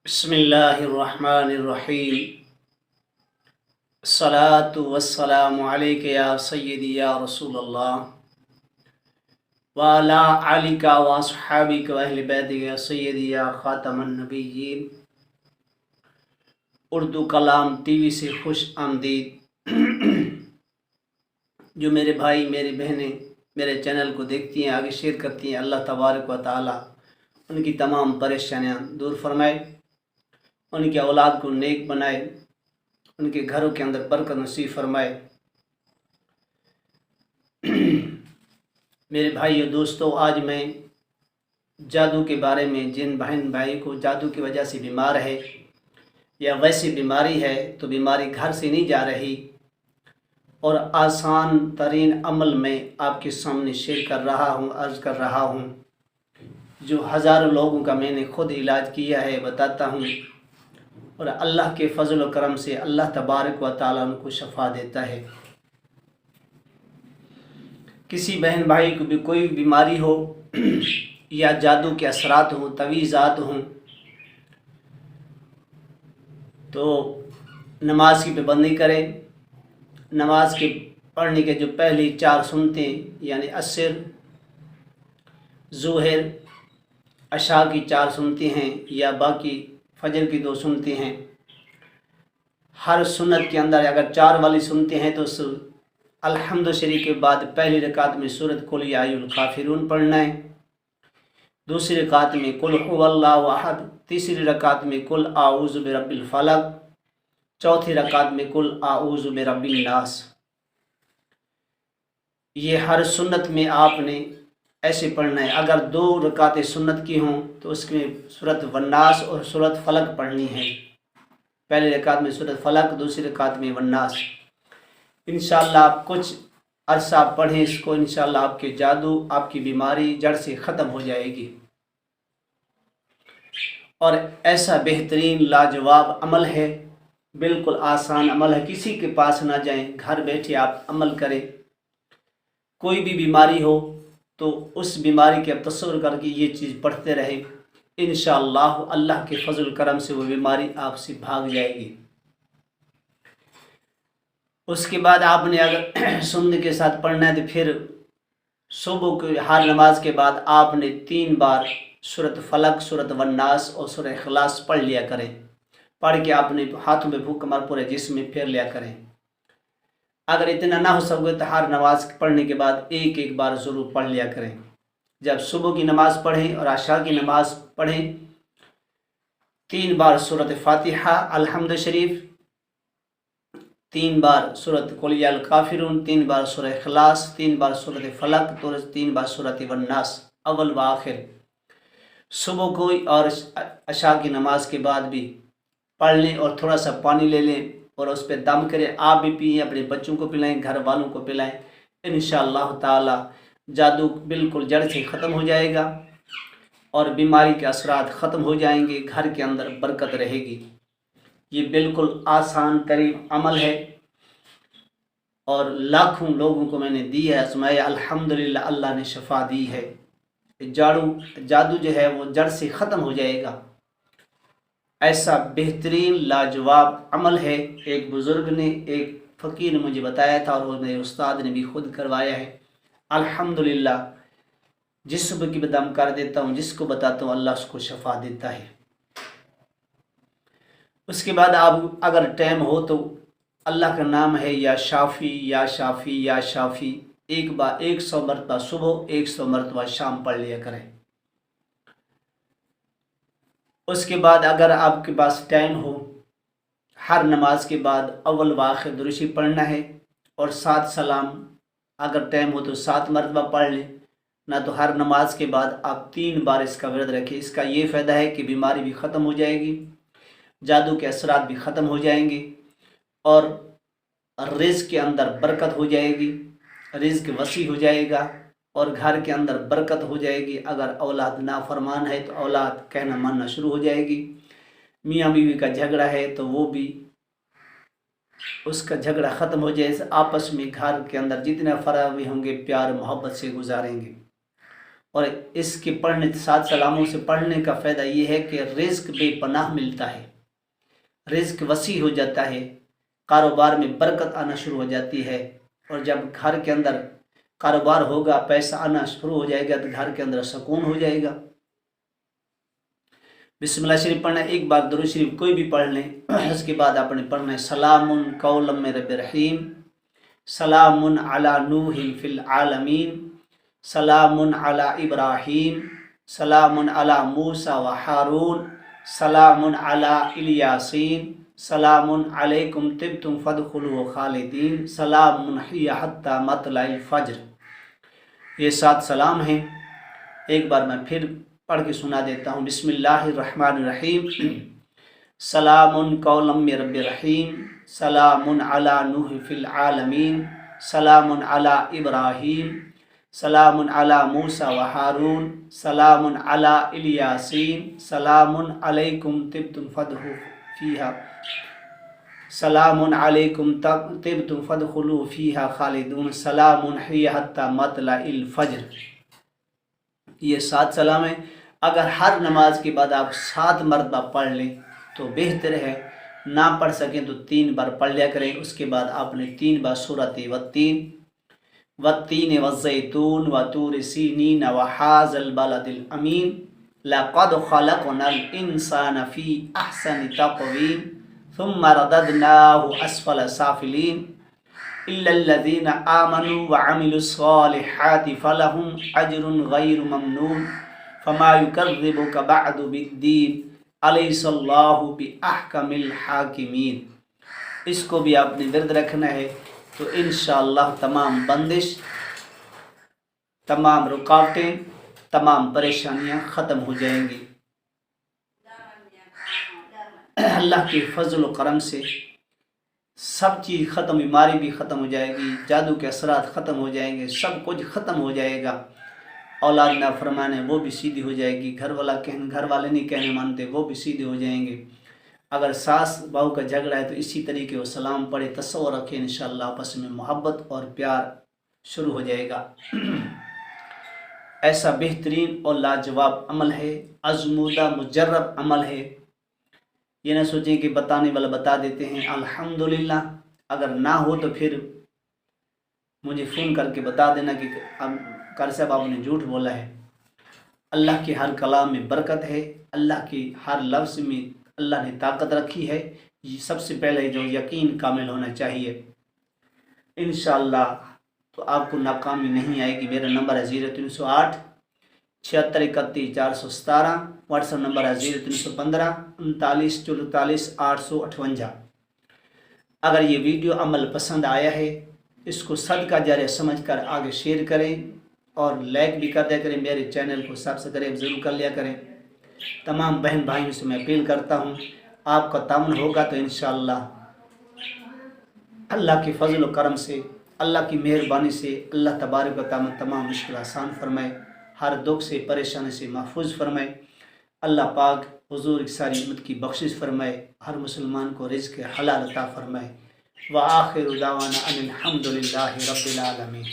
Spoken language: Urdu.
بسم اللہ الرحمن الرحیم الصلاۃ والسلام علیک یا سیدی یا رسول اللہ وعلی آلک واصحابک واہل بیتک یا سیدی یا خاتم النبیین۔ اردو کلام ٹی وی سے خوش آمدید۔ جو میرے بھائی میری بہنیں میرے چینل کو دیکھتی ہیں، آگے شیئر کرتی ہیں، اللہ تبارک و تعالی ان کی تمام پریشانیاں دور فرمائے، ان کی اولاد کو نیک بنائے، ان کے گھروں کے اندر برکت نصیب فرمائے۔ میرے بھائی اور دوستو، آج میں جادو کے بارے میں، جن بہن بھائی کو جادو کی وجہ سے بیمار ہے یا ویسی بیماری ہے تو بیماری گھر سے نہیں جا رہی، اور آسان ترین عمل میں آپ کے سامنے شیئر کر رہا ہوں، عرض کر رہا ہوں، جو ہزاروں لوگوں کا میں نے خود علاج کیا ہے، بتاتا ہوں، اور اللہ کے فضل و کرم سے اللہ تبارک و تعالیٰ ان کو شفا دیتا ہے۔ کسی بہن بھائی کو بھی کوئی بیماری ہو یا جادو کے اثرات ہوں، تویزات ہوں، تو نماز کی پابندی کریں۔ نماز کے پڑھنے کے جو پہلی 4 سنتیں یعنی عصر، ظہر، عشاء کی 4 سنتیں ہیں یا باقی فجر کی 2 سنتیں ہیں، ہر سنت کے اندر اگر 4 والی سنتیں ہیں تو الحمد شریف کے بعد پہلی رکعت میں سورۃ قل یا ایھا الکافرون پڑھنا ہے، دوسری رکعت میں قل ھو اللہ احد، تیسری رکعت میں قل اعوذ برب الفلق، چوتھی رکعت میں قل اعوذ برب الناس۔ یہ ہر سنت میں آپ نے ایسے پڑھنا ہے۔ اگر 2 رکعتیں سنت کی ہوں تو اس میں سورۃ والناس اور سورۃ فلق پڑھنی ہے، پہلی رکعت میں سورۃ فلق، دوسری رکعت میں والناس۔ انشاءاللہ آپ کچھ عرصہ پڑھیں اس کو، انشاءاللہ آپ کے جادو، آپ کی بیماری جڑ سے ختم ہو جائے گی، اور ایسا بہترین لاجواب عمل ہے، بالکل آسان عمل ہے، کسی کے پاس نہ جائیں، گھر بیٹھے آپ عمل کریں۔ کوئی بھی بیماری ہو تو اس بیماری کے آپ تصور کر کے یہ چیز پڑھتے رہیں، انشاءاللہ اللہ کے فضل کرم سے وہ بیماری آپ سے بھاگ جائے گی۔ اس کے بعد آپ نے اگر سنت کے ساتھ پڑھنا ہے تو پھر صبح کی ہر نماز کے بعد آپ نے 3 بار سورۃ فلق، سورۃ والناس اور سورۃ اخلاص پڑھ لیا کریں۔ پڑھ کے آپ نے ہاتھوں میں پھونک مار پورے جسم میں پھیر لیا کریں۔ اگر اتنا نہ ہو سکے تو ہر نماز پڑھنے کے بعد ایک بار ضرور پڑھ لیا کریں۔ جب صبح کی نماز پڑھیں اور عشاء کی نماز پڑھیں، 3 بار سورۃ فاتحہ الحمد شریف، 3 بار سورۃ قل یا الکافرون، 3 بار سورۃ اخلاص، 3 بار سورۃ فلق، 3 بار سورۃ والناس، اول و آخر، صبح کو اور عشاء کی نماز کے بعد بھی پڑھ لیں، اور تھوڑا سا پانی لے لیں اور اس پہ دم کریں، آپ بھی پئیں، اپنے بچوں کو پلائیں، گھر والوں کو پلائیں، انشاءاللہ تعالی جادو بالکل جڑ سے ختم ہو جائے گا اور بیماری کے اثرات ختم ہو جائیں گے، گھر کے اندر برکت رہے گی۔ یہ بالکل آسان ترین عمل ہے، اور لاکھوں لوگوں کو میں نے دی ہے، آزمایا، الحمدللہ اللہ نے شفا دی ہے۔ جادو جو ہے وہ جڑ سے ختم ہو جائے گا۔ ایسا بہترین لاجواب عمل ہے، ایک بزرگ نے، ایک فقیر نے مجھے بتایا تھا، اور میرے استاد نے بھی خود کروایا ہے۔ الحمدللہ جس صبح کی بدم کر دیتا ہوں، جس کو بتاتا ہوں، اللہ اس کو شفا دیتا ہے۔ اس کے بعد آپ اگر ٹائم ہو تو اللہ کا نام ہے یا شافی یا شافی یا شافی، 100 مرتبہ صبح، 100 مرتبہ شام پڑھ لیا کریں۔ اس کے بعد اگر آپ کے پاس ٹائم ہو، ہر نماز کے بعد اول و آخر درود شریف پڑھنا ہے، اور 7 سلام اگر ٹائم ہو تو 7 مرتبہ پڑھ لیں، نہ تو ہر نماز کے بعد آپ 3 بار اس کا ورد رکھیں۔ اس کا یہ فائدہ ہے کہ بیماری بھی ختم ہو جائے گی، جادو کے اثرات بھی ختم ہو جائیں گے، اور رزق کے اندر برکت ہو جائے گی، رزق وسیع ہو جائے گا، اور گھر کے اندر برکت ہو جائے گی۔ اگر اولاد نافرمان ہے تو اولاد کہنا ماننا شروع ہو جائے گی، میاں بیوی کا جھگڑا ہے تو وہ بھی اس کا جھگڑا ختم ہو جائے، آپس میں گھر کے اندر جتنے افراد بھی ہوں گے پیار محبت سے گزاریں گے، اور اس کے پڑھنے 7 سلاموں سے پڑھنے کا فائدہ یہ ہے کہ رزق بے پناہ ملتا ہے، رزق وسیع ہو جاتا ہے، کاروبار میں برکت آنا شروع ہو جاتی ہے، اور جب گھر کے اندر کاروبار ہوگا، پیسہ آنا شروع ہو جائے گا تو گھر کے اندر سکون ہو جائے گا۔ بسم اللہ شریف پڑھنا، ایک بار درود شریف کوئی بھی پڑھ لیں، اس کے بعد آپ نے پڑھنا ہے سلام قولا من رب رحیم، سلام علی نوح فی العالمین، سلام علی ابراہیم، سلام علی موسیٰ و ہارون، سلام علی الیاسین، سلام علیکم طبتم فادخلوا خالدین، سلام ہی حتی مطلع الفجر۔ یہ 7 سلام ہیں، ایک بار میں پھر پڑھ کے سنا دیتا ہوں۔ بسم اللہ الرحمن الرحیم، سلام قولا من رب رحیم، سلام علی نوح فی العالمین، سلام علی ابراہیم، سلام علی موسیٰ و ہارون، سلام علی الیاسین، سلام علیکم طبتم فادخلوا فیہا، سلام علیکم طبتم فادخلوا فیہا خالدون، سلام ہی حتی مطلع الفجر۔ یہ 7 سلام ہیں، اگر ہر نماز کے بعد آپ 7 مرتبہ پڑھ لیں تو بہتر ہے، نہ پڑھ سکیں تو 3 بار پڑھ لیا کریں۔ اس کے بعد آپ نے 3 بار سورۃ والتین والزیتون وطور سینین وہذا البلد الامین، لقد خلقنا الانسان فی احسن تقویم ثم رددناه اسفل سافلین الا الذین آمنوا وعملوا الصالحات فلهم اجر غیر ممنون فما یکذبک بعد بالدین الیس اللہ باحکم الحاکمین۔ اس کو بھی آپ نے ورد رکھنا ہے تو انشاءاللہ تمام بندش، تمام رکاوٹیں، تمام پریشانیاں ختم ہو جائیں گی۔ اللہ کے فضل و کرم سے سب چیز ختم، بیماری بھی ختم ہو جائے گی، جادو کے اثرات ختم ہو جائیں گے، سب کچھ ختم ہو جائے گا۔ اولاد نافرمانے وہ بھی سیدھی ہو جائے گی، گھر والے نہیں کہنے مانتے وہ بھی سیدھے ہو جائیں گے۔ اگر ساس بہو کا جھگڑا ہے تو اسی طریقے وہ سلام پڑھے، تصور رکھیں، انشاءاللہ آپس میں محبت اور پیار شروع ہو جائے گا۔ ایسا بہترین اور لاجواب عمل ہے، آزمودہ مجرب عمل ہے۔ یہ نہ سوچیں کہ بتانے والا بتا دیتے ہیں، الحمدللہ اگر نہ ہو تو پھر مجھے فون کر کے بتا دینا کہ قاری صاحب آپ نے جھوٹ بولا ہے۔ اللہ کے ہر کلام میں برکت ہے، اللہ کے ہر لفظ میں اللہ نے طاقت رکھی ہے۔ یہ سب سے پہلے جو یقین کامل ہونا چاہیے، انشاءاللہ تو آپ کو ناکامی نہیں آئے گی۔ میرا نمبر ہے 0308 76 31 417، واٹس ایپ نمبر ہے 0315 39 44 858۔ اگر یہ ویڈیو عمل پسند آیا ہے، اس کو صدقہ جاریہ سمجھ کر آگے شیئر کریں اور لائک بھی کر دیا کریں، میرے چینل کو سبسکرائب ضرور کر لیا کریں۔ تمام بہن بھائیوں سے میں اپیل کرتا ہوں، آپ کا تعاون ہوگا تو انشاءاللہ اللہ کے فضل و کرم سے، اللہ کی مہربانی سے اللہ تبارک و تعالی تمام مشکل آسان فرمائے، ہر دکھ سے پریشانی سے محفوظ فرمائے۔ اللہ پاک حضور کی ساری امت کی بخشش فرمائے، ہر مسلمان کو رزق حلال عطا فرمائے۔ وآخر دعوانا ان الحمد للہ رب العالمین۔